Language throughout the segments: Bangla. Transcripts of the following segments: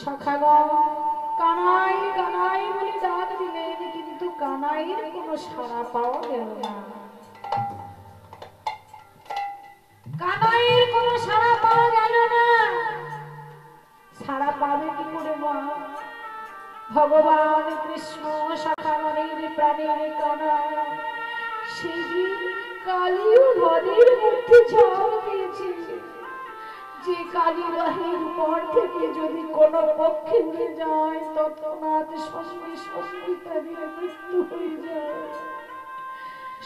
সখাগণ কানাই কানাই বলে ডাক দিলেন, কিন্তু কানাইয়ের কোনো সাড়া পাওয়া গেল না। কানাইয়ের কোনো সাড়া পাওয়া গেল না। সাড়া পাবে কি করে মা? ভগবান কৃষ্ণ সখাগণের প্রাণের কানাই সেই কালী নদীর মধ্যে ঝড় দিয়েছে। যে কালী রাহের উপর থেকে যদি কোনো পক্ষে উড়ে যায়, তৎক্ষণাৎ সঙ্গে সঙ্গে তাদের মৃত্যু হয়ে যায়।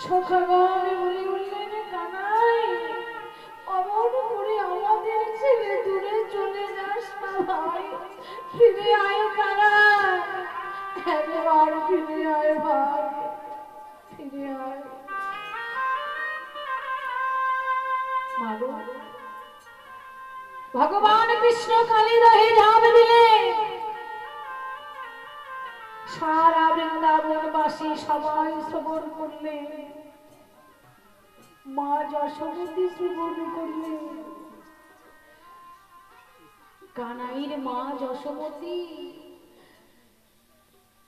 সখাগণ বলে উঠলেন, কানাই অমন করে আমাদের ছেলে দূরে চলে যাস না ভাই, ফিরে আয় কানাই, একবার ফিরে আয় ভাই, ফিরে আয়। মাগো ভগবান কৃষ্ণ কালী রাহে ঝাঁপ দিলেন। সারা বৃন্দাবনবাসী সবাই শ্রবণ করলেন, মা যশোমতী শ্রবণ করলেন। কানাইয়ের মা যশোমতী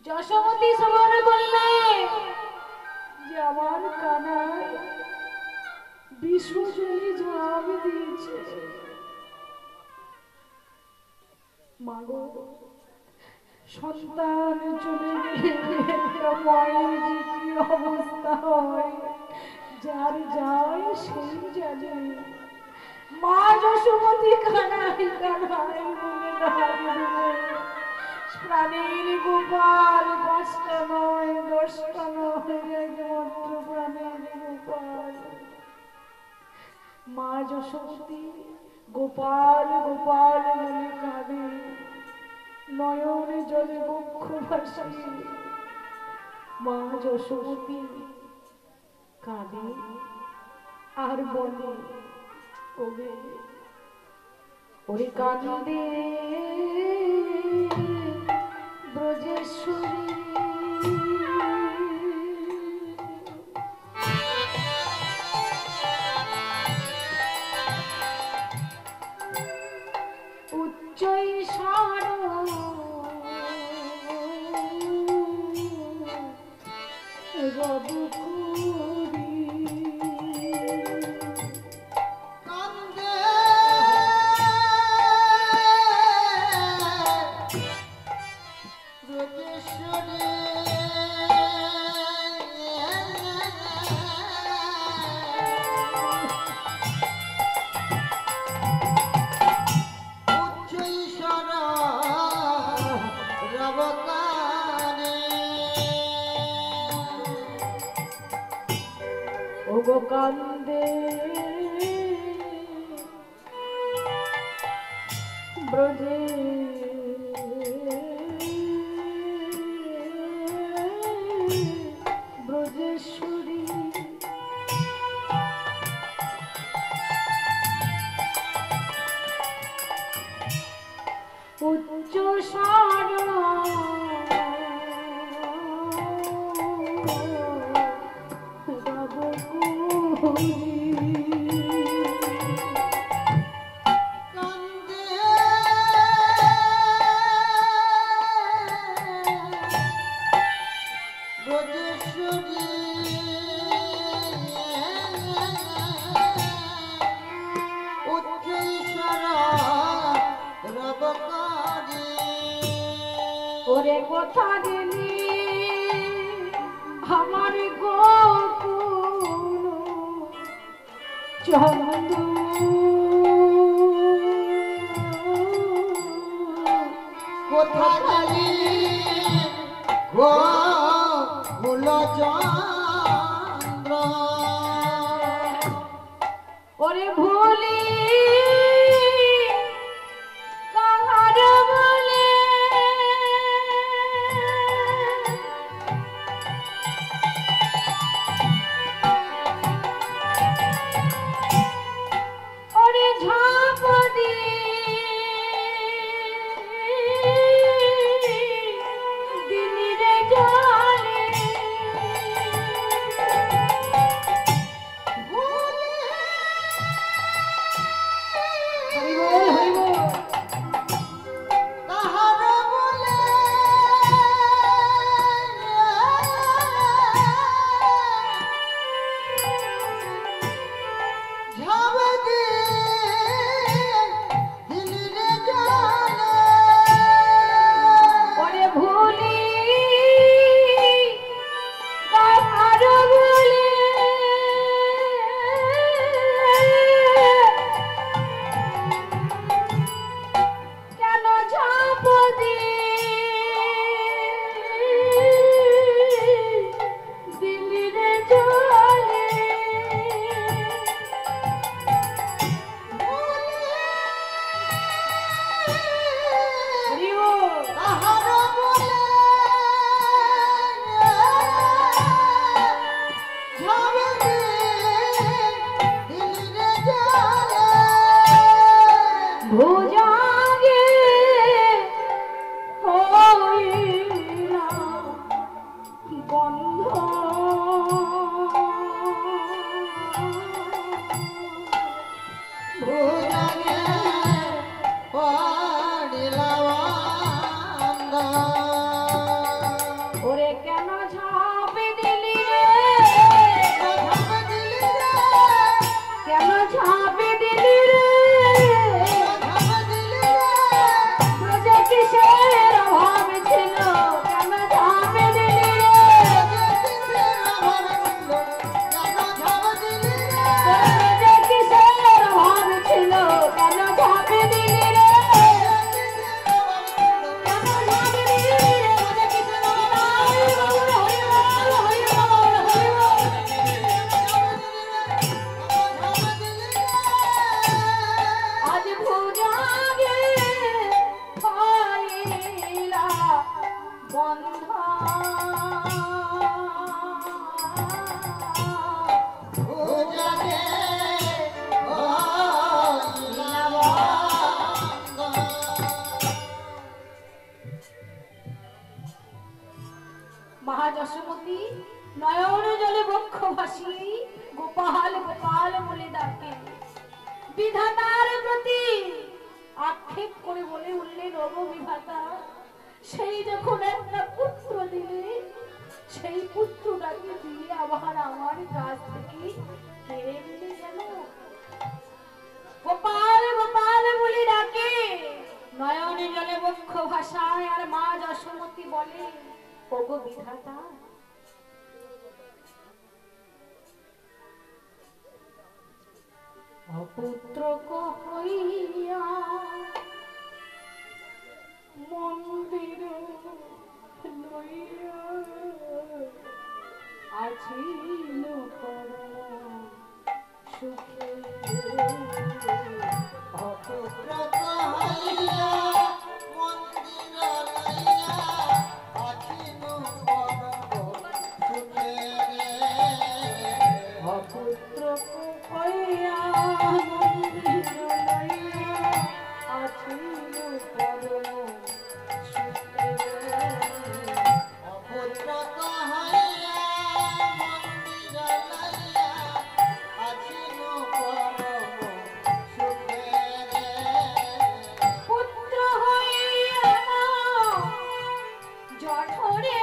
যশোমতী শ্রবণ করলেন যে আমার কানাই বিশ্বজলে ঝাঁপ দিয়েছে। মাগো সন্তান চলে গেলে একটা মায়ের যে কি অবস্থা হয়, যার যায় সেই জানে। মা যশোমতী কানাই কানাই বলে ডাক দিলেন, প্রাণের গোপাল, ৫টা নয় ১০টা নয়, একমাত্র প্রাণের গোপাল। মা যশোমতী গোপাল গোপাল বলে কাঁদে, নয়নে জলে বক্ষ ভাসিয়ে মা যশোমতী কাঁদে আর বলে, ওরে ওরে কাঁদে ব্রজেশ্বরী, উচ্চৈ স্বর রব করি কান্দে ব্রজেশ্বরী। ওগো কান্দে ব্রজে ব্রজেশ্বরী। উচ্চ স্বর ওরে কথা গেলি আমার গোকুল চন্দ্র, কথা গেলি গোকুল চন্দ্র, ওরে ভুলি কাহার বলে ওরে ঝাঁপ দিনিরে জলে ভুলি মহাযশোমতী নয়ন জলে বক্ষ ভাসি গোপাল গোপাল বলে ডাকে। বিধাতার প্রতি আক্ষেপ করে বলে উঠলেন, ওগো বিধাতা, সেই যখন একটা পুত্র দিলে সেই পুত্রটাকে দিয়ে আবার আমার কাছ থেকে কেড়ে নিলে কেন? গোপাল গোপাল বলে ডাকে, নয়নে জলে বক্ষ ভাসায়। আর মা যশোমতী বলে, ওগো বিধাতা, অপুত্র কহইয়া মন্দির লইয়া আছিল পরম সুখে। অপুত্র কহইয়া মন্দির লইয়া আছিল পরম সুখে। অপুত্র কহইয়া মন্দির লইয়া আছিল পরম সুখে। অপুত্র কহইয়া মন্দির লইয়া আছিল পরম সুখে। পুত্র হইয়া জঠরে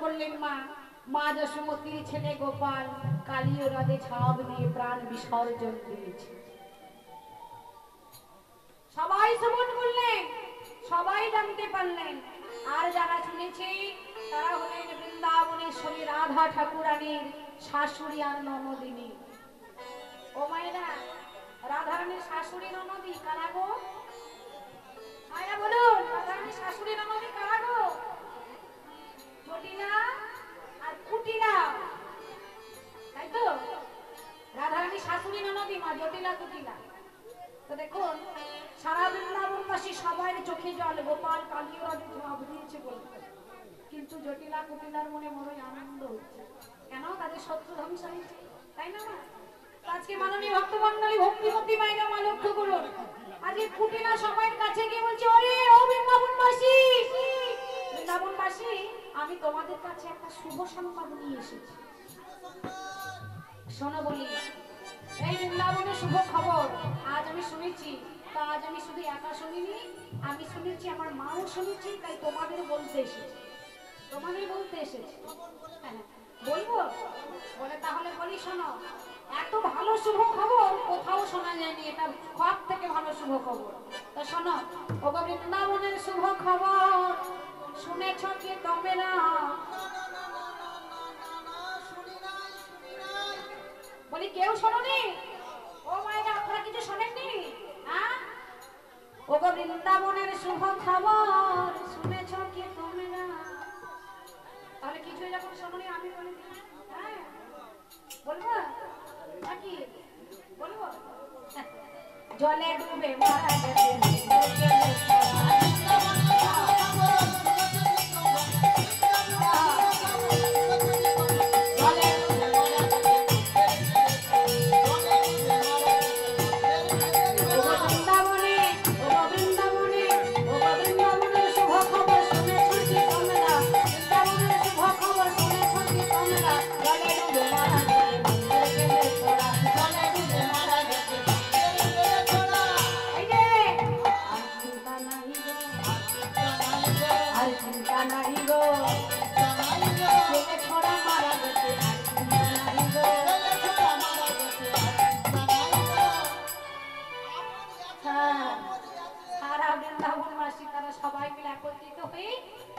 করলেন মা। মা যশোমতীর ছেলে গোপাল কালীয় হ্রদে ঝাঁপ দিয়ে প্রাণ বিসর্জন দিয়েছে। সবাই শ্রবণ করলেন, সবাই জানতে পারলেন। আর যারা শুনেছে তারা হলেন বৃন্দাবনেশ্বরী রাধা ঠাকুরানীর শাশুড়ি আর ননদিনী। ও মায়েরা, রাধারানীর শাশুড়ি ননদী কারা গো? মায়েরা বলুন, রাধারানীর শাশুড়ি ননদী কারা গো? জটিলা আর কুটিলা, তাই তো? রাধারানীর শাশুড়ি ননদী মা জটিলা কুটিলা। তো দেখুন, সারা বৃন্দাবনবাসী সবাই চোখে জল, গোপাল কালীয় হ্রদে ঝাঁপ দিয়েছে বলতে। কিন্তু জটিলা কুটিলার মনে বড়ই আনন্দ হচ্ছে। কেন? তাদের শত্রু ধ্বংস হয়েছে, তাই না? আজকে মাননীয় ভক্তমণ্ডলী ভক্তিমতী মায়েরা মা লক্ষ্য করুন, আজকে কুটিলা সবাই কাছে গিয়ে বলছে, ওরে ও বৃন্দাবনবাসী, বৃন্দাবনবাসী, আমি তোমাদের কাছে একটা শুভ সংবাদ নিয়ে এসেছি। শোনো বলি, এই বৃন্দাবনের শুভ খবর আজ আমি শুনেছি। তা আজ আমি শুধু একা শুনিনি, আমি শুনেছি, আমার মাও শুনেছি, তাই তোমাদের বলতে এসেছি। তোমাদের বলতে এসেছি। হ্যাঁ, বলবো? বলে তাহলে বলি শোনো, এত ভালো শুভ খবর কোথাও শোনা যায়নি, এটা সব থেকে ভালো শুভ খবর। তো শোনো, ওগো বৃন্দাবনের শুভ খবর শুনেছ কি তোমরা? বলি কেউ শোনোনি? ও মায়েরা, আপনারা কিছু শোনেননি? হ্যাঁ, ওগো বৃন্দাবনের শুভ খবর শুনেছ কি তোমরা? তাহলে কিছু যখন শোনোনি আমি বলে দিই, হ্যাঁ বলবো নাকি? বলবো? জলে ডুবে মারা গেছে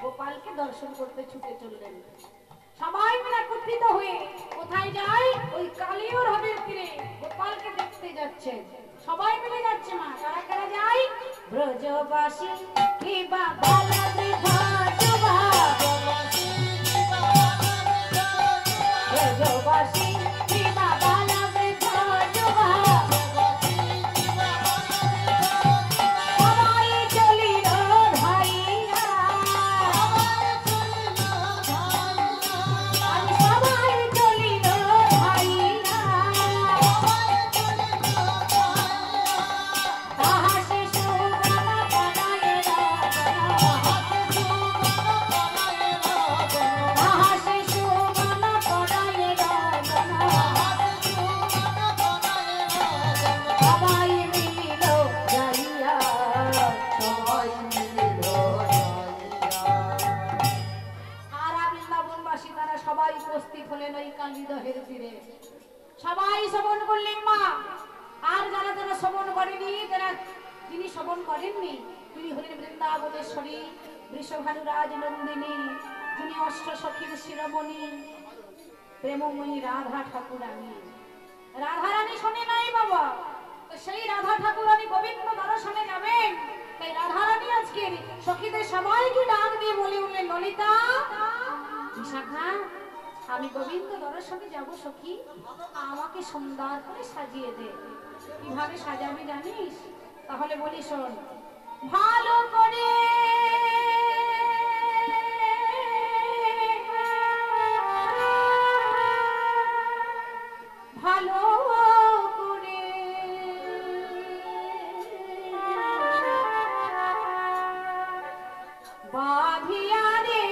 গোপালকে দর্শন করতে ছুটে চললেন। সবাই মিলে একত্রিত হয়ে কোথায় যায়? ওই কালীয় হ্রদের তীরে গোপালকে দেখতে যাচ্ছে। সবাই মিলে যাচ্ছে মা। কারা কারা যায়? ব্রজবাসী কি বাবা ব্রজবাসী কি বাবা সবাই শ্রবণ করলেন মা। আর যারা যারা শ্রবণ করেনি, যারা যিনি শ্রবণ করেননি, তিনি হলেন বৃন্দাবনেশ্বরী বৃষভানুরাজ নন্দিনী, যিনি অষ্ট সখীর শিরোমণি প্রেমময়ী রাধা ঠাকুরানী। রাধারানী শোনে নাই বাবা, তো সেই রাধা ঠাকুরানী গোবিন্দ দর্শনে যাবেন। তাই রাধারানী আজকে সখীদের সবাইকে ডাক দিয়ে বলে উঠলেন, ললিতা বিশাখা, আমি গোবিন্দ দর্শনে যাব সখী, আমাকে সুন্দর করে সাজিয়ে দে। কিভাবে সাজাবি জানিস? তাহলে বলি শোন, ভালো করে ভালো করে বাঁধিয়া রে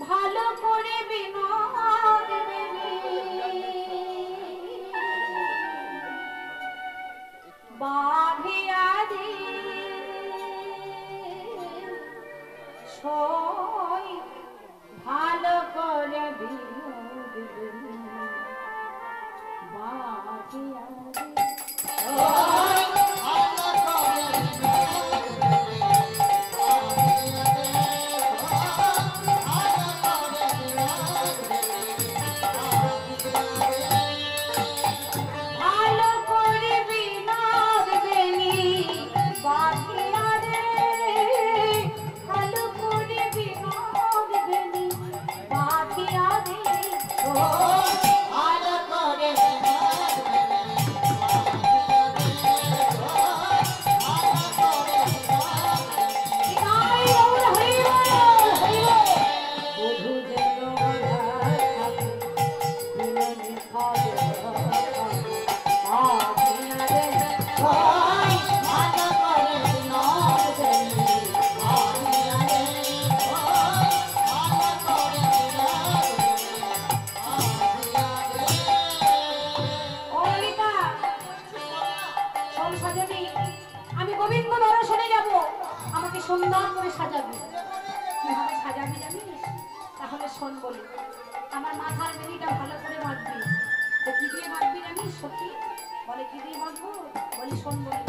ভালো করে বিনোদ গোবিন্দ দর্শনে যাব, আমাকে সুন্দর করে সাজাবি। কিভাবে সাজাবি জানিস? তাহলে শোন বলি। আমার মাথার বেনিটা ভালো করে বাঁধবি। তো কি দিয়ে বাঁধবি জানিস সখী? বলে কি দিয়ে বাঁধবো? বলি শোন বলি।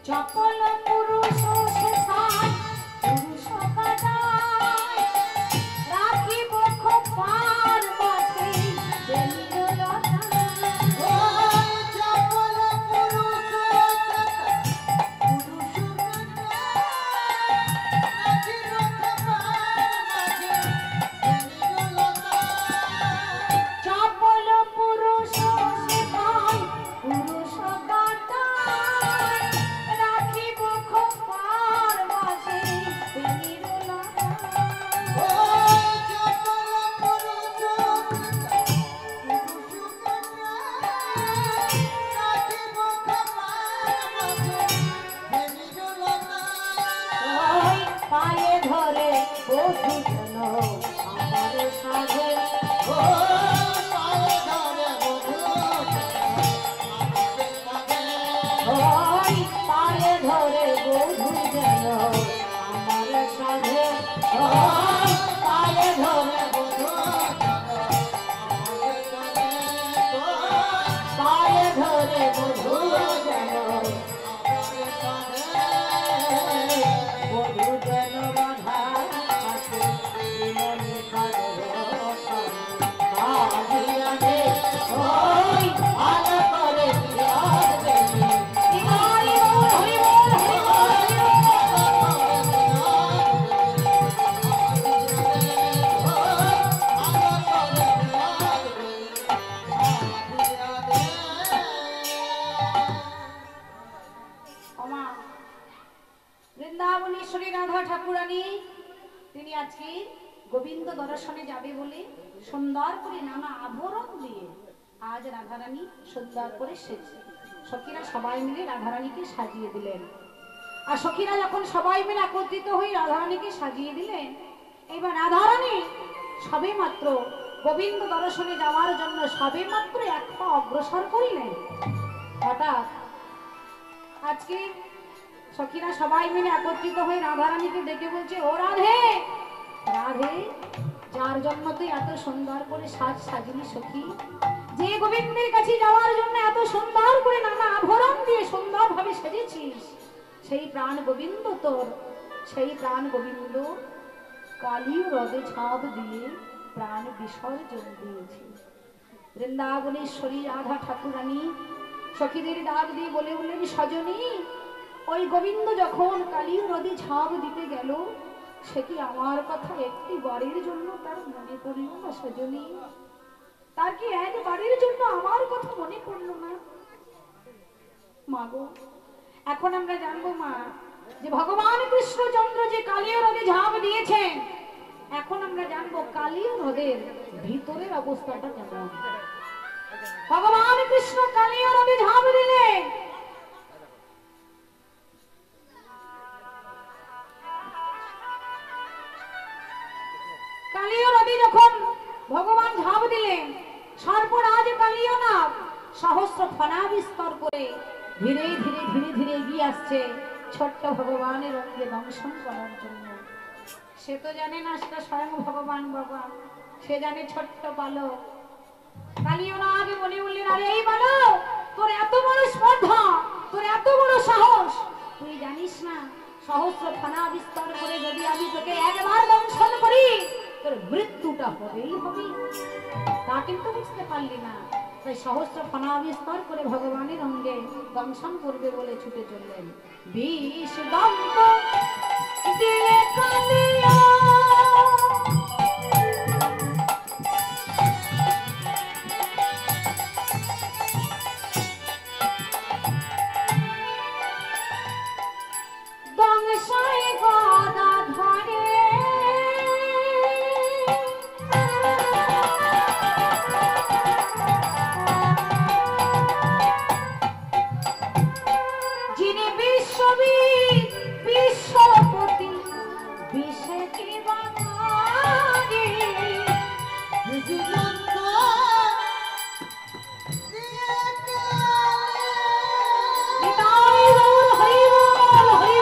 চপল পুরুষ শেখায় পুরুষ কাটায়, রাখিব খোপার মাঝে বেলির লতা। চপল পুরুষ শেখায় পুরুষ কাটায়, রাখিব খোপার মাঝে বেলির লতা। ওই পায়ে ধরে বধূ যেন আমার সাজে, ওই পায়ে ধরে বধূ যেন আমার সাজে, ওই পায়ে ধরে পায়ে ধরে বধূ যেন বধূ যেন বাধা আছে মিলনে কাজিয়া দে, ওই ভালো করে বিয়ার দেবি। হরি বল হরি বল হরি বল ওমা বৃন্দাবনেশ্বরী রাধা ঠাকুরানী তিনি আজকে গোবিন্দ দর্শনে যাবে বলে সুন্দর করে নানা আভরণ দিয়ে আজ রাধারানী সুন্দর করে সেজে সখীরা সবাই মিলে রাধারানীকে সাজিয়ে দিলেন। আর সখীরা যখন সবাই মিলে একত্রিত হয়ে রাধারানীকে সাজিয়ে দিলেন, এবার রাধারানী সবে মাত্র গোবিন্দ দর্শনে যাওয়ার জন্য সবে মাত্র এক পা অগ্রসর করিলেন, হঠাৎ আজকে সখীরা সবাই মিলে একত্রিত হয়ে রাধারানীকে ডেকে বলছে, ও রাধে রাধে, যার জন্য তুই এত সুন্দর করে সাজিলি সখী, যে গোবিন্দের কাছে যাওয়ার জন্য এত সুন্দর করে নানা আভরণ দিয়ে সুন্দর ভাবে সেজেছিস, সেই প্রাণ গোবিন্দ তোর, সেই প্রাণ গোবিন্দ কালী হ্রদে ঝাঁপ দিয়ে প্রাণ বিসর্জন দিয়েছে। বৃন্দাবনেশ্বরী রাধা ঠাকুরানী সখীদের ডাক দিয়ে বলে বললেন, সজনী, ওই গোবিন্দ যখন কালী নদী ঝাঁপ দিতে গেল, সে কি আমার কথা একটি বাড়ির জন্য তার মনে পড়ল না সজনী? তার কি এক বাড়ির জন্য আমার কথা মনে পড়ল না? মা গো, এখন আমরা জানবো মা যে ভগবান কৃষ্ণচন্দ্র যে কালী নদী ঝাঁপ দিয়েছেন, এখন আমরা জানবো কালী নদের ভিতরের অবস্থাটা কেমন। ভগবান কৃষ্ণ কালী নদী ঝাঁপ দিলেন, কালীয় নদী যখন ভগবান ঝাঁপ দিলেন, সর্পরাজ কালীয় নাগ সহস্র ফনা বিস্তর করে ধীরে ধীরে ধীরে ধীরে এগিয়ে আসছে ছোট্ট ভগবানের অঙ্গে দংশন করার জন্য। সে তো জানে না সেটা স্বয়ং ভগবান বাবা, সে জানে ছোট্ট বালক। কালীয় নাগ বলে বললেন, আরে এই বালক, তোর এত বড় স্পর্ধা, তোর এত বড় সাহস, তুই জানিস না সহস্র ফনা বিস্তর করে যদি আমি তোকে একবার দংশন করি তোর মৃত্যুটা হবেই হবে। তা কিন্তু বুঝতে পারলি না, তাই সহস্র ফনা বিস্তর করে ভগবানের অঙ্গে দংশন করবে বলে ছুটে চললেন। বিষ দন্ত দিয়ে কালিয়া দংশায় গদা ধরে যিনি বিশ্ববিদ বিশ্বপতি বিশ্বে কি বাঙালি হরি বল হরি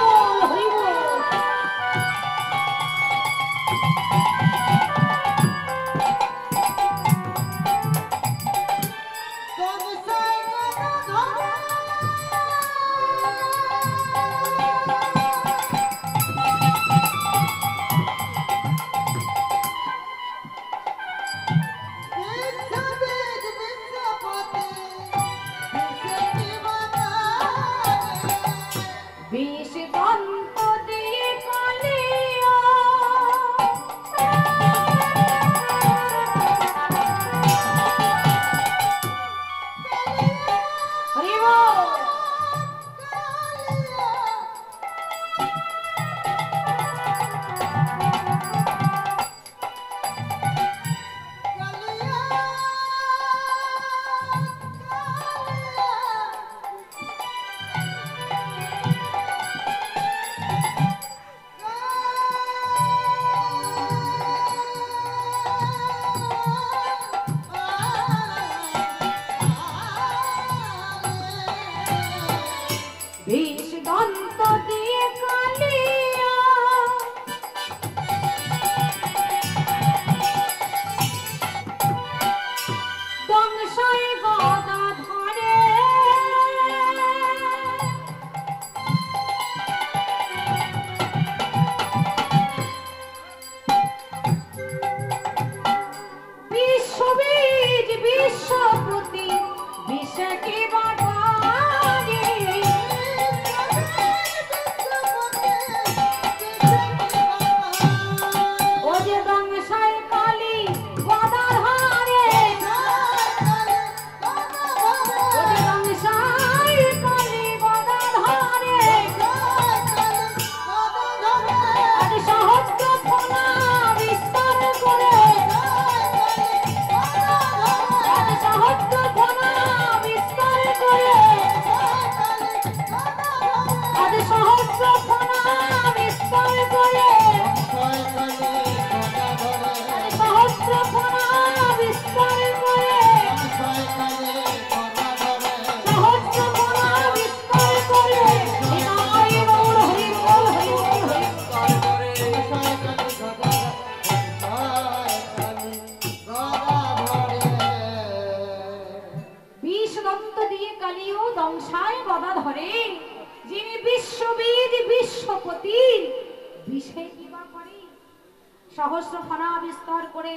সহস্র ফণা বিস্তার করে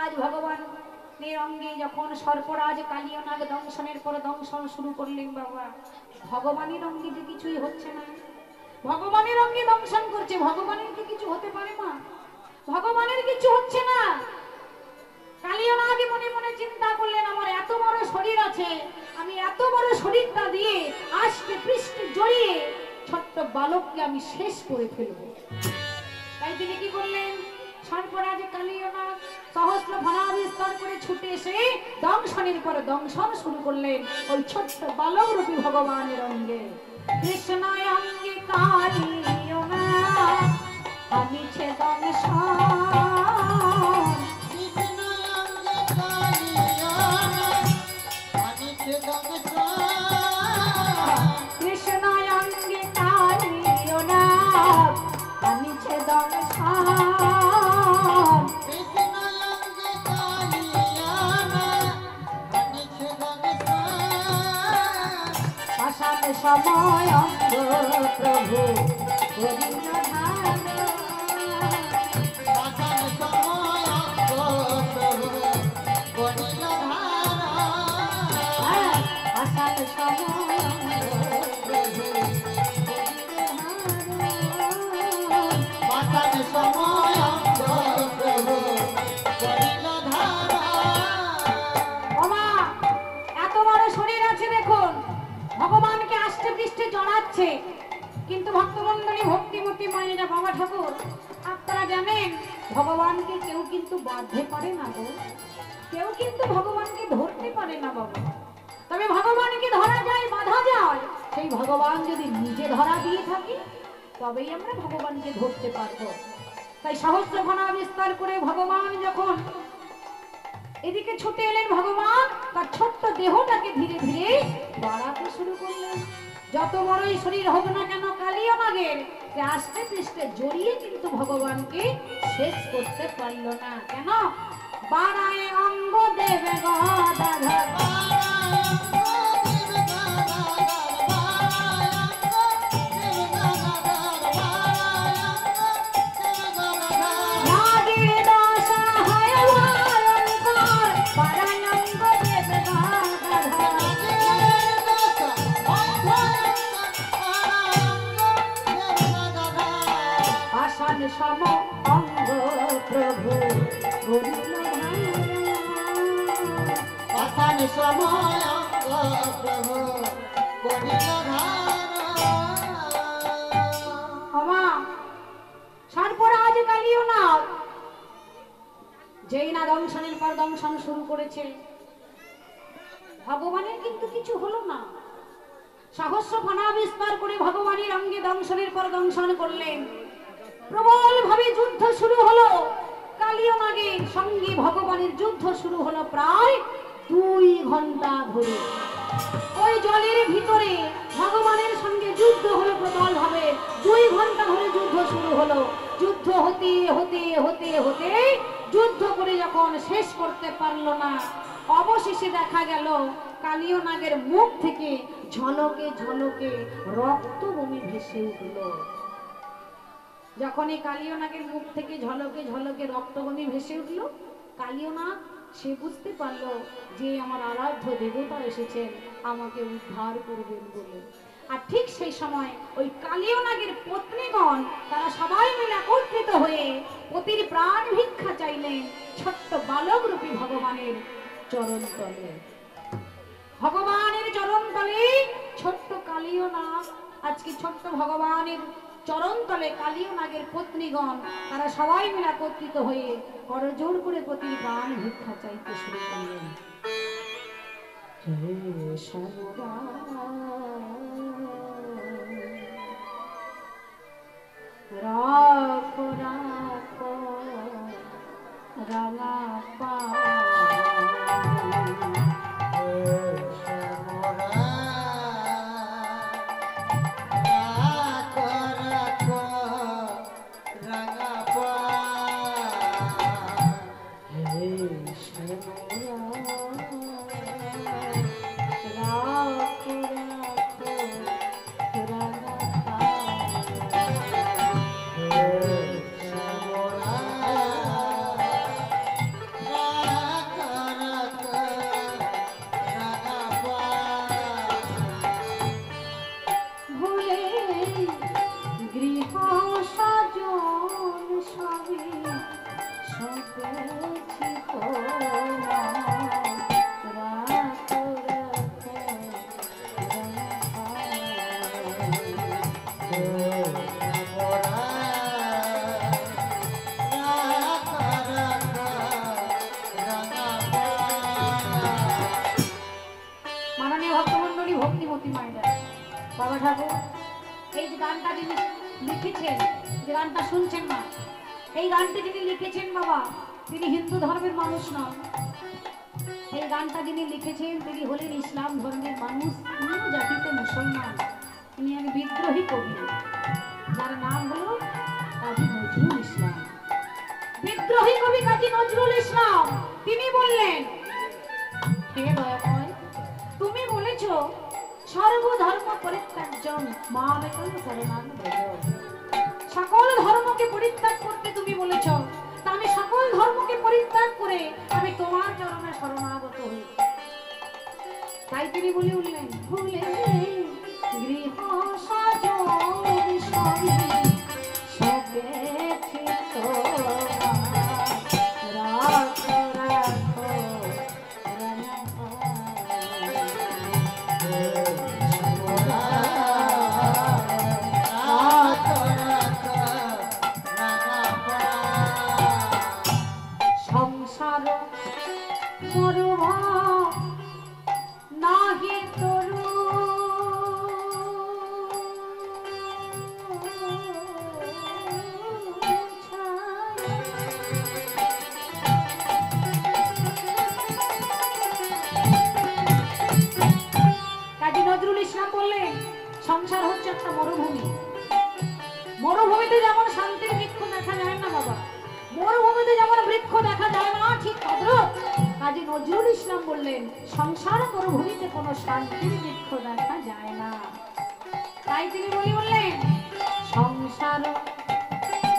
আজ ভগবান অঙ্গে যখন সর্পরাজ কালীয় নাগ দংশনের পর দংশন শুরু করলেন বাবা, ভগবানের অঙ্গে যে কিছুই হচ্ছে না, ভগবানের অঙ্গে দংশন করছে, ভগবানের কি কিছু হতে পারে না? ভগবানের কিছু হচ্ছে না। কালীয় নাগ মনে মনে চিন্তা করলেন, আমার এত বড় শরীর আছে, আমি এত বড় শরীরটা দিয়ে আজকে পৃষ্ঠে জড়িয়ে ছোট্ট বালককে আমি শেষ করে ফেলবো। তাই তিনি কি করলেন, সর্পরাজ কালীয় নাগ সহস্র ফণা বিস্তার করে ছুটে এসে দংশনের পর দংশন শুরু করলেন ওই ছোট্ট বালক রূপী ভগবানের অঙ্গে। কৃষ্ণ অঙ্গে কালীয় নাগ আনিছে দংশন, কৃষ্ণ অঙ্গে কালীয় নাগ আনিছে দংশন, কৃষ্ণ অঙ্গে কালীয় নাগ আনিছে দংশন, কৃষ্ণ অঙ্গে কালীয় নাগ আনিছে দংশন, পাষাণ সময় অঙ্গ প্রভু করিল ধারণ, পাষাণ সময় অঙ্গ প্রভু করিল ধারণ, পাষাণ সময় অঙ্গ প্রভু পাষাণ সময় অঙ্গ প্রভু করিল ধারণ। ওমা, এত বড় শরীর আছে দেখুন, ভগবানকে আষ্টে পৃষ্ঠে জড়াচ্ছে, কিন্তু ভক্তমণ্ডলী ভক্তিমতী মায়েরা, বাবা ঠাকুর আপনারা জানেন ভগবানকে কেউ কিন্তু বাঁধতে পারে না গো, কেউ কিন্তু ভগবানকে ধরতে পারে না বাবা। তবে ভগবানকে ধরা যায়, বাঁধা যায়, সেই ভগবান যদি নিজে ধরা দিয়ে থাকে তবেই আমরা ভগবানকে ধরতে পারবো। তাই সহস্র ফণা বিস্তার করে ভগবান যখন এদিকে ছুটে এলেন, ভগবান তার ছোট্ট দেহটাকে ধীরে ধীরে বাড়াতে শুরু করলেন। যত বড়ই শরীর হোক না কেন কালীয় নাগের আস্তে পৃষ্ঠে জড়িয়ে কিন্তু ভগবানকে শেষ করতে পারল না। কেন? বাড়ায় অঙ্গ দেবে গদাধর, নাগের দশা হয় ভয়ঙ্কর, বাড়ায় অঙ্গ দেবে গদাধর, পাষাণ সম অঙ্গ প্রভু করিল ধারণ। পাষাণ সময় অঙ্গ প্রভু করিল ধারণ। আমা সর্পরাজ কালীয় নাগ যেই না দংশনের পর দংশন শুরু করেছে, ভগবানের কিন্তু কিছু হলো না। সহস্র ফণা বিস্তার করে ভগবানের অঙ্গে দংশনের পর দংশন করলেন। প্রবল ভাবে যুদ্ধ শুরু হলো, কালীয় নাগের সঙ্গে ভগবানের যুদ্ধ শুরু হলো প্রায় 2 ঘন্টা ধরে। ওই জলের ভিতরে ভগবানের সঙ্গে যুদ্ধ হলো প্রবল ভাবে, 2 ঘন্টা ধরে যুদ্ধ শুরু হলো। যুদ্ধ হতে হতে হতে হতে যুদ্ধ করে যখন শেষ করতে পারলো না, অবশেষে দেখা গেল কালীয় নাগের মুখ থেকে ঝলকে ঝলকে রক্ত বমি ভেসে উঠল। যখন এই কালীয় নাগের মুখ থেকে ঝলকে ঝলকে রক্ত বমি ভেসে উঠল, কালীয় নাগ সে বুঝতে পারলো যে আমার আরাধ্য দেবতা এসেছেন আমাকে উদ্ধার করবেন বলে। আর ঠিক সেই সময় ওই কালীয় নাগের পত্নীগণ তারা সবাই মিলে একত্রিত হয়ে পতির প্রাণ ভিক্ষা চাইলেন ছোট্ট বালক রূপী ভগবানের চরণ তলে। ভগবানের চরণ তলে ছোট্ট কালীয় নাগ, আজকে ছোট্ট ভগবানের চরণ তলে কালীয় নাগের পত্নীগণ তারা সবাই মিলে একত্রিত হয়ে করজোড় করে পতির প্রাণ ভিক্ষা চাইতে শুরু করলেন। হে রাখো রাখো রাঙা পা, পেয়েছি তোমায়, রাখো রাখো মাননীয় ভক্তমন্ডলী, ভক্তিমতী মায়েরা, বাবা ঠাকুর এই যে গানটা যিনি লিখেছেন, যে গানটা শুনছেন না, এই গানটি যিনি লিখেছেন বাবা, তিনি হিন্দু ধর্মের মানুষ নন। এই গানটা যিনি লিখেছেন তিনি হলেন ইসলাম ধর্মের মানুষ, তিনিও জাতিতে মুসলমান। তিনি এক বিদ্রোহী কবি, যার নাম হলো কাজী নজরুল ইসলাম। বিদ্রোহী কবি কাজী নজরুল ইসলাম তিনি বললেন, হে দয়াময়, তুমি বলেছ সর্বধর্ম পরিত্যাজ্যং মামেকং শরণং ব্রজ। সকল ধর্মকে পরিত্যাগ করতে তুমি বলেছ, তা আমি সকল ধর্মকে পরিত্যাগ করে আমি তোমার চরণে শরণাগত হই। তাই তিনি বলে উঠলেন, ভুলে গৃহ সাজই সবেছি তোমার, রাখো রাখো সংসার মরুভ নাহি তরু, কাজী নজরুল ইসলাম বললেন, সংসার হচ্ছে একটা মরুভূমি। মরুভূমিতে যেমন শান্তির বৃক্ষ দেখা যায় না বাবা, মরুভূমিতে যেমন বৃক্ষ দেখা যায় না, ঠিক তদ্রুপ কাজী নজরুল ইসলাম বললেন, সংসার মরুভূমিতে কোনো শান্তির বৃক্ষ দেখা যায় না। তাই তিনি বললেন, সংসার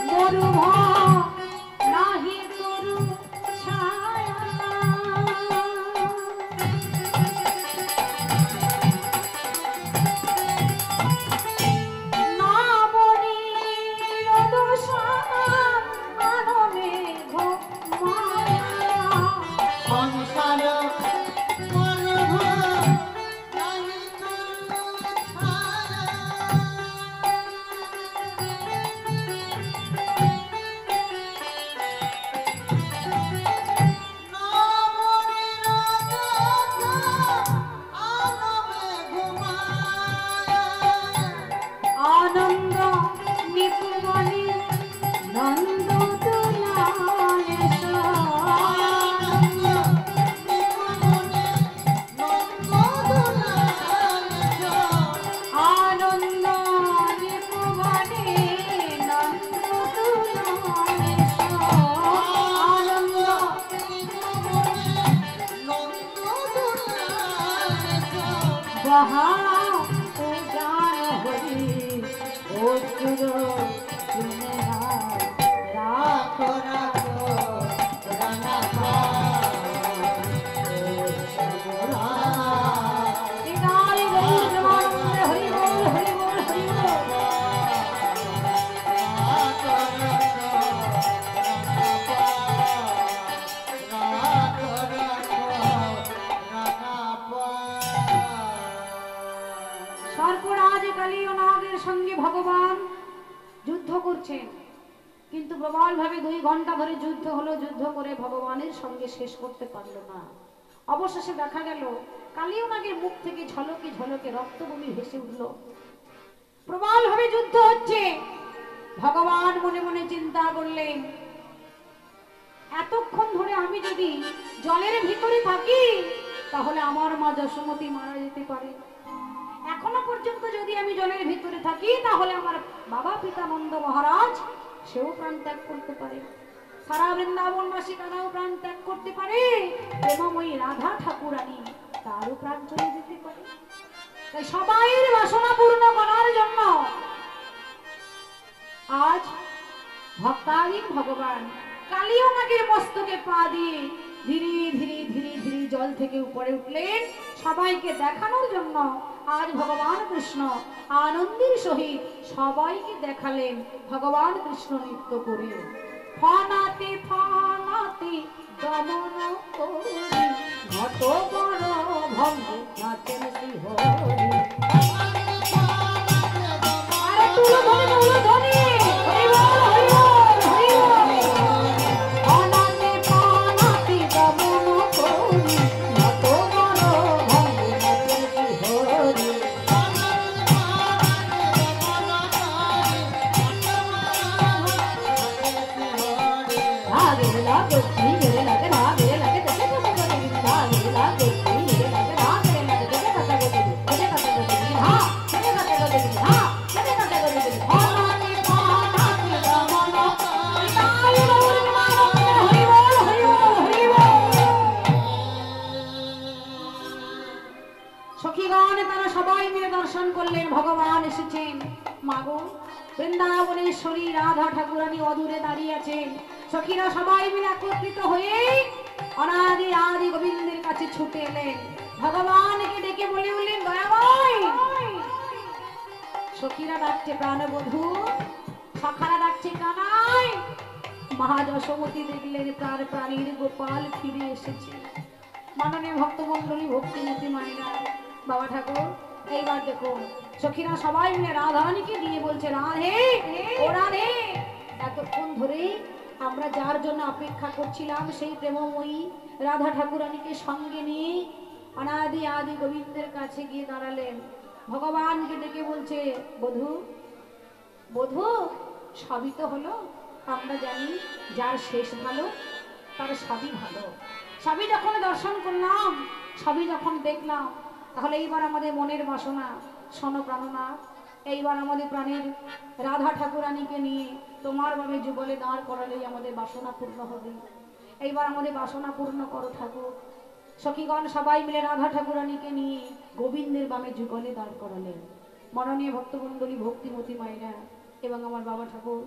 মরুভ নাহি তরু ছায়া, না বনির দোষা আনমে মায়া। সংসার মরুভ নাহি আনন্দ নিপুণী নন্দ তুলালেশ, আনন্দ নিপুণী নন্দ তুলালেশ, আনন্দ বহা উজান হরি অসুর সুনেহা, রাখো রাখো নিতাই গৌর প্রেমানন্দে হরি বল হরি বল হরি বল। সর্পরাজ কালী ও নাগের সঙ্গে ভগবান যুদ্ধ করছেন, কিন্তু প্রবল ভাবে 2 ঘন্টা ধরে যুদ্ধ হলো। যুদ্ধ করে ভগবানের সঙ্গে শেষ করতে পারলো না। অবশেষে দেখা গেল কালী ও নাগের মুখ থেকে ঝলকে ঝলকে রক্তভূমি ভেসে উঠল। প্রবল ভাবে যুদ্ধ হচ্ছে। ভগবান মনে মনে চিন্তা করলেন, এতক্ষণ ধরে আমি যদি জলের ভিতরে থাকি তাহলে আমার মা যশোমতী মারা যেতে পারে। এখনো পর্যন্ত যদি আমি জলের ভিতরে থাকি তাহলে আমার বাবা পিতানন্দ মহারাজ সেও প্রাণ ত্যাগ করতে পারে, সারা বৃন্দাবনবাসী তারাও প্রাণ ত্যাগ করতে পারে, প্রেমময়ী রাধা ঠাকুরানী তারও প্রাণ চলে যেতে পারে। তাই সবাইয়ের বাসনা পূর্ণ করার জন্য আজ ভক্তাধীন ভগবান কালী ও নাগের মস্তকে পা দিয়ে ধীরে ধীরে ধীরে ধীরে জল থেকে উপরে উঠলেন সবাইকে দেখানোর জন্য। আজ ভগবান কৃষ্ণ আনন্দের সহিত সবাইকে দেখালেন ভগবান কৃষ্ণ নৃত্য করে। ফানাতে ফানাতে দমন করি ঘট বড় ভঙ্গ নাচেন শ্রীহরি। আরে তুলো ধরি হরি বল হরি বল হরি বল। অনাতে পানাতে দমন করি ঘট বড় ভঙ্গ নাচেন শ্রীহরি। সখীগণ তারা সবাই মিলে দর্শন করলেন ভগবান এসেছেন। মাগো বৃন্দাবনেশ্বরী রাধা ঠাকুরানী অদূরে দাঁড়িয়ে আছেন। সখীরা সবাই মিলে একত্রিত হয়ে অনাদি আদি গোবিন্দের কাছে ছুটে এলেন। ভগবানকে ডেকে বলে উঠলেন দয়াময়। সখীরা ডাকছে প্রাণবধূ, সখারা ডাকছে কানাই। মহা যশোমতী দেখলেন তার প্রাণীর গোপাল ফিরে এসেছে। মাননীয় ভক্তমন্ডলী ভক্তিমতী মায়েরা, বাবা ঠাকুর এইবার দেখুন সখীরা সবাই মিলে রাধারানীকে নিয়ে বলছে রাধে ও রাধে, এতক্ষণ ধরে আমরা যার জন্য অপেক্ষা করছিলাম সেই প্রেমময়ী রাধা ঠাকুরানীকে সঙ্গে নিয়ে অনাদি আদি গোবিন্দের কাছে গিয়ে দাঁড়ালেন। ভগবানকে ডেকে বলছে বধূ বধূ সবই তো হলো, আমরা জানি যার শেষ ভালো তার সবই ভালো। সবই যখন দর্শন করলাম, সবই যখন দেখলাম, তাহলে এইবার আমাদের মনের বাসনা শোনো প্রাণনাথ, এইবার আমাদের প্রাণের রাধা ঠাকুরানীকে নিয়ে তোমার ভাবে যুগলে দাঁড় করালেই আমাদের বাসনা পূর্ণ হবে। এইবার আমাদের বাসনা পূর্ণ করো ঠাকুর। সখীগণ সবাই মিলে রাধা ঠাকুরানীকে নিয়ে গোবিন্দের বামে যুগলে দাঁড় করালেন। মাননীয় ভক্তমণ্ডলী ভক্তিমতী মায়েরা এবং আমার বাবা ঠাকুর,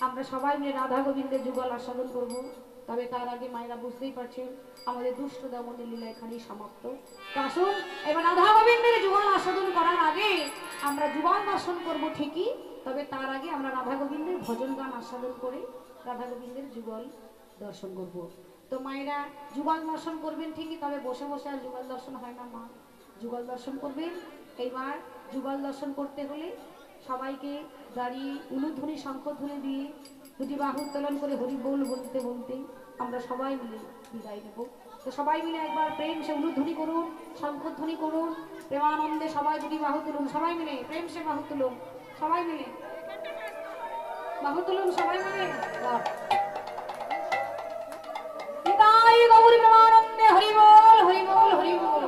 আমরা সবাই মিলে রাধা গোবিন্দের যুগল আস্বাদন করব। তবে তার আগে মায়েরা বুঝতেই পারছেন আমাদের দুষ্ট দমনের লীলা এখানেই সমাপ্ত। তো আসুন এবার রাধা গোবিন্দের যুগল আস্বাদন করার আগে আমরা যুগল দর্শন করব ঠিকই, তবে তার আগে আমরা রাধা গোবিন্দের ভজন গান আস্বাদন করে রাধা গোবিন্দের যুগল দর্শন করব। তো মায়েরা যুগল দর্শন করবেন ঠিকই, তবে বসে বসে আর যুগল দর্শন হয় না মা, যুগল দর্শন করবেন। এইবার যুগল দর্শন করতে হলে সবাইকে দাঁড়িয়ে উলুধ্বনি শঙ্খধ্বনি দিয়ে দুটি বাহু উত্তোলন করে হরি বল বলতে বলতে আমরা সবাই মিলে বিদায় নেব। তো সবাই মিলে একবার প্রেম সে উলুধ্বনি করুন, শঙ্খধ্বনি করুন, প্রেমানন্দে সবাই দুটি বাহু তুলুন, সবাই মিলে প্রেম সে বাহু তুলুন, সবাই মিলে বাহু তুলুন, সবাই মিলে নিতাই গৌর প্রেমানন্দে হরি বল হরি বল হরি বল।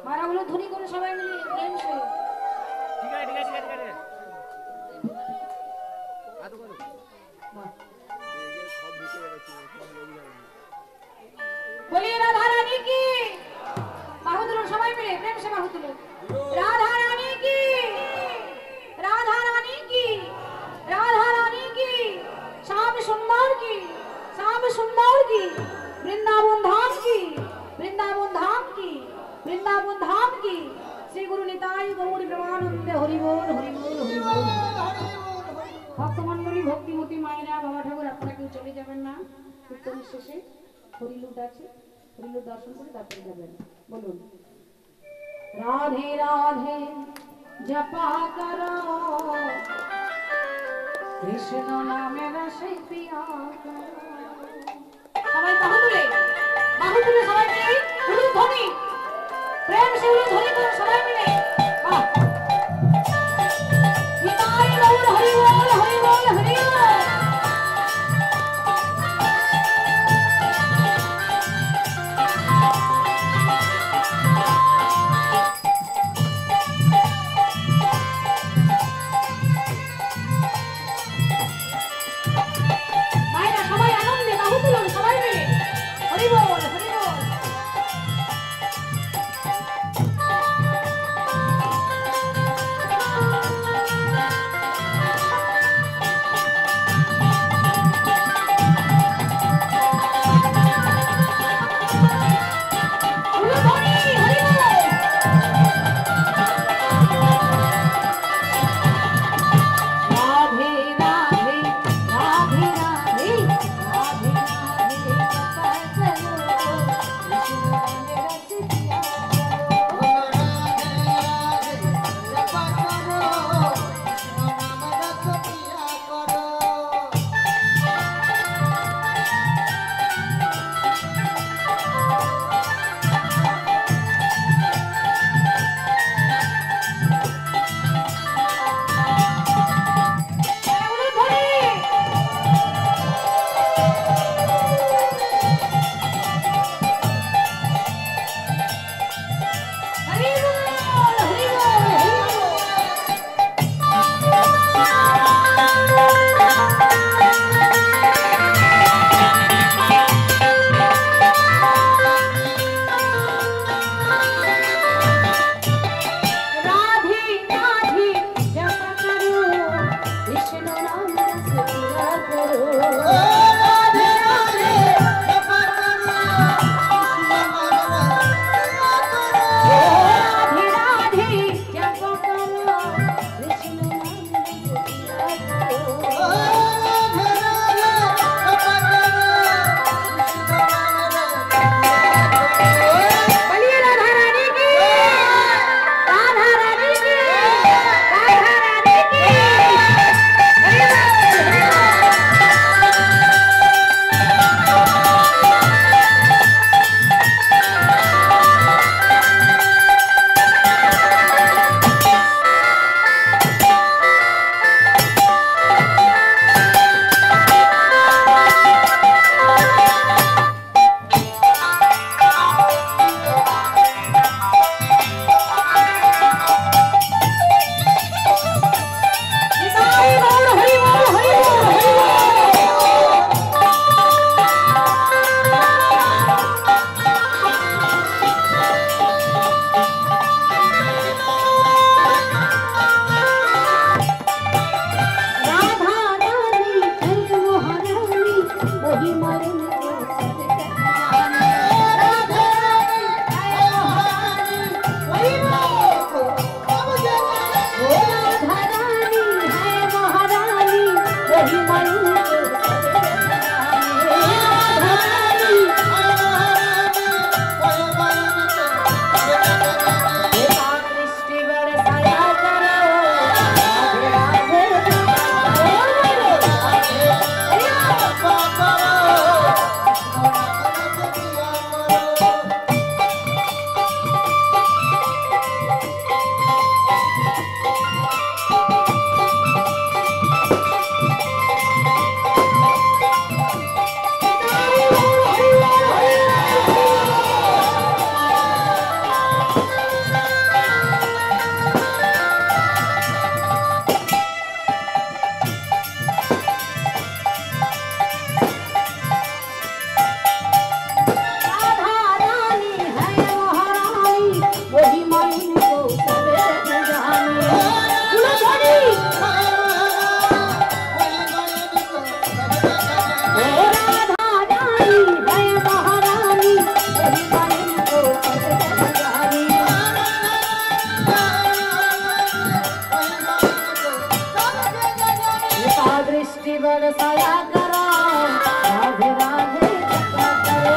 মারা উলুধ্বনি করুন সবাই মিলে প্রেম সে। ঠিক আছে ঠিক আছে ঠিক আছে बोलिए राधा रानी की बाहु तुलो सबाई मिले प्रेम से बाहु तुलो। राधा रानी की राधा रानी की राधा रानी की श्याम सुंदर की श्याम सुंदर की वृंदावन धाम की वृंदावन धाम की वृंदावन धाम की श्री गुरु निताई गौर प्रेमानंद हरि बोल हरि बोल हरि बोल। ভক্তমণ্ডলী ভক্তিমতী মায়েরা, বাবা ঠাকুর আপনারা কেউ চলে যাবেন না, কীর্তনের শেষে হরিলুট আছে, হরিলুট দর্শন করে তারপরে যাবেন। বলুন রাধে রাধে জপা করো কৃষ্ণ নামে রসে পিয়া করো। সবাই বাহু তুলে সবাই মিলে উলুধ্বনি প্রেম সে উলুধ্বনি করুন সবাই মিলে। বাহ নিতাই গৌর হরি বল হরি বল হরি বল। মায়েরা সবাই আনন্দে বাহু তুলুন সবাই মিলে হরি বল হরি বল। दृष्टि बरसाया करो राधे राधे जपा करो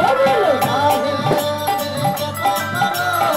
राधे राधे जपा करो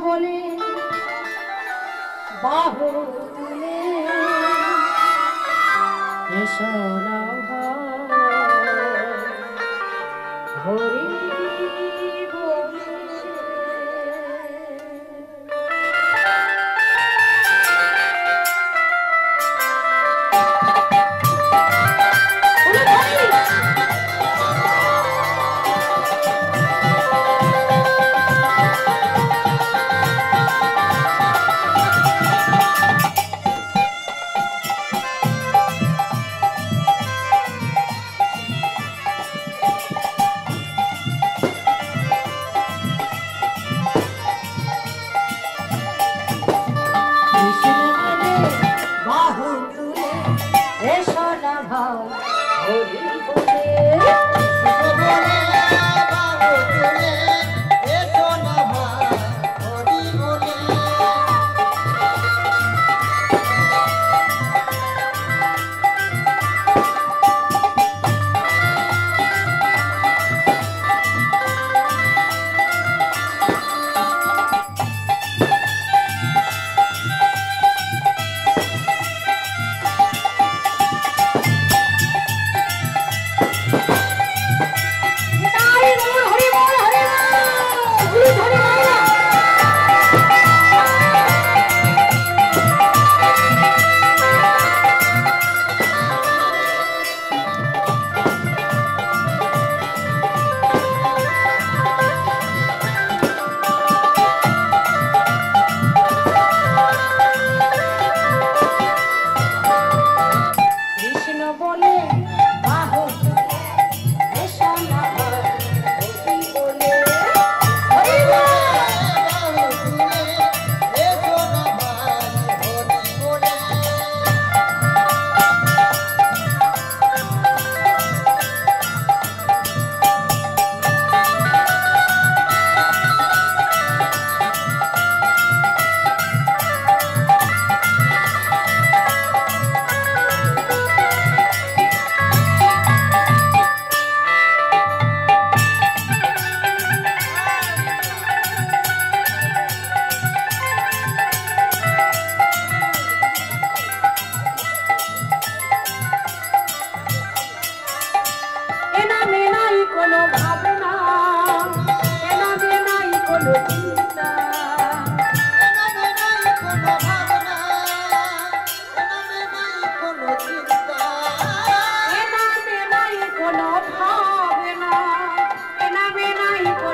बोले बाहुले यशोदा हरि बोले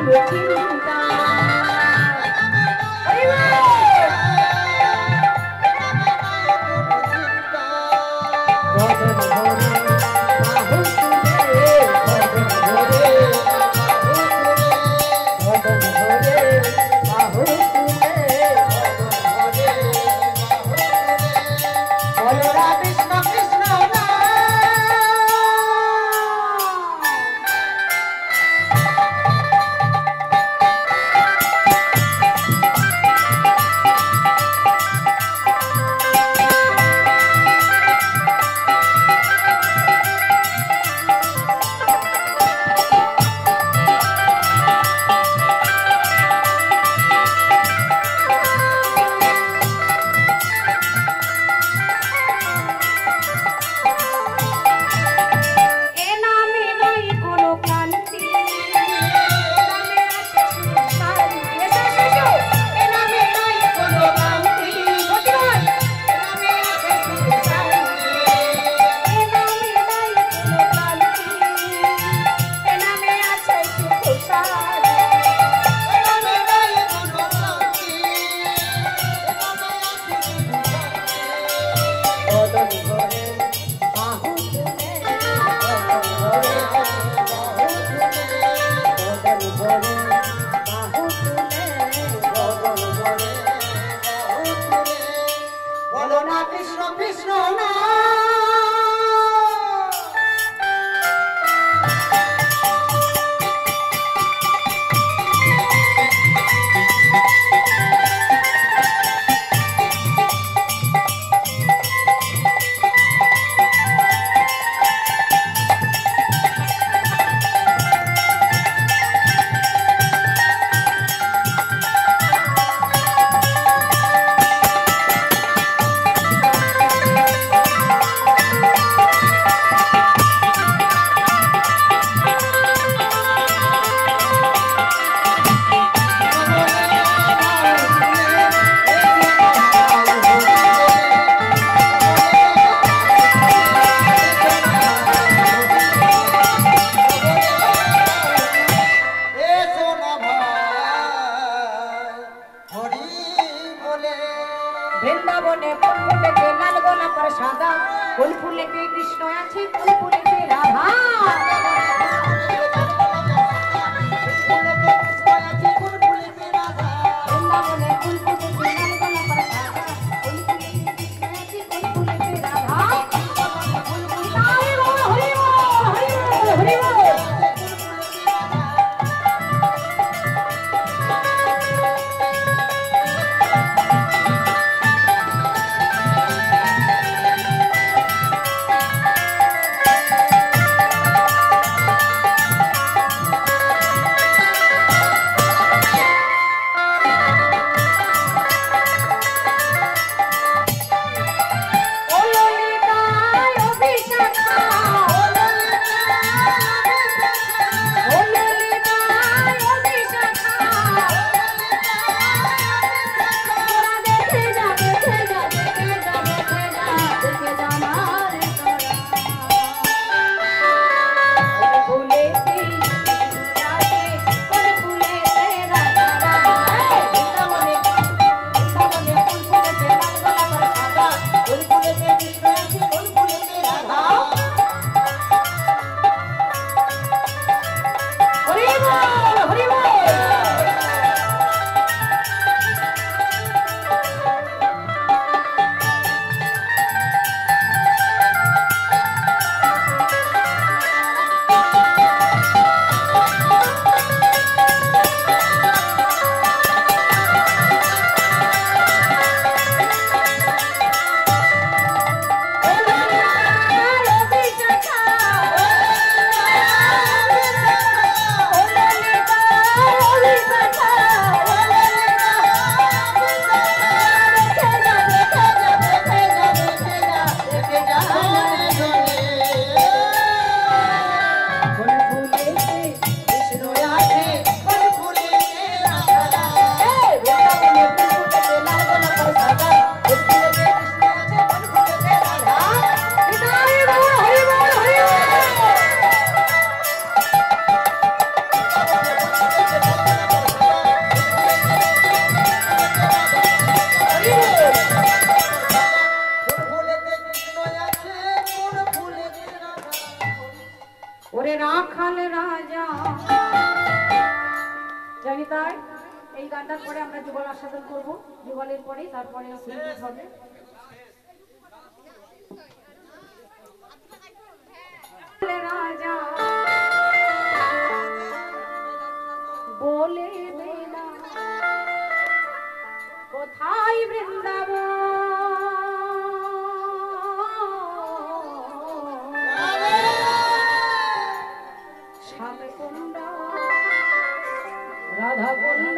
চিন্তা বদন ভরে বাহু তুলে বদন ভরে বাহু তুলে বলো রাধে কৃষ্ণ কৃষ্ণ নাম। বলো না কৃষ্ণ কৃষ্ণ না। বৃন্দাবনে কোন ফুলেতে লাল গোলাপের সাদা, কোন ফুলেতে কৃষ্ণ আছে, কোন ফুলেতে রাধা। বৃন্দাবনে কোন ফুলেতে লাল গোলাপের সাদা, কোন ফুলেতে কৃষ্ণ আছে, কোন ফুলেতে রাধা। হরি বল হরি বল হরি বল হরি বল। বিদায়। এই গানটার পরে আমরা যুগল আস্বাদন করবো, যুগলের পরে তারপরে হবে। রাজা বলে দেনা কোথায় বৃন্দাবন, শ্যামকুণ্ড রাধাকুণ্ড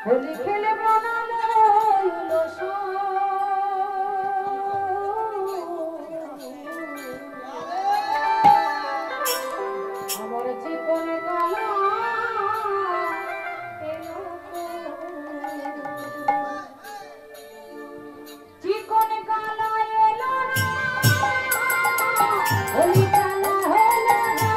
হোলি খেলব না মইল আমার জীবনে কালা জীবনে কালা এলো না হোলি কালা হলো না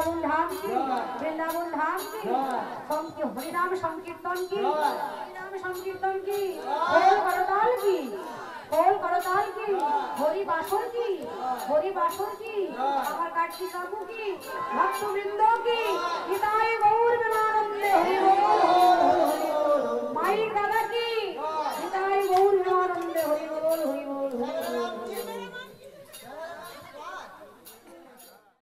বৃন্দাবন ধাম কি বৃন্দাবন ধাম কি হরিনাম সংকীর্তন কি হরিনাম সংকীর্তন কি খোল করতাল কি খোল করতাল কি হরি বাসর কি হরি বাসর কি আমার কার্তিক কাকু কি ভক্তবৃন্দ কি গীতায় গৌর বিমানন্দে হরি বল মাইক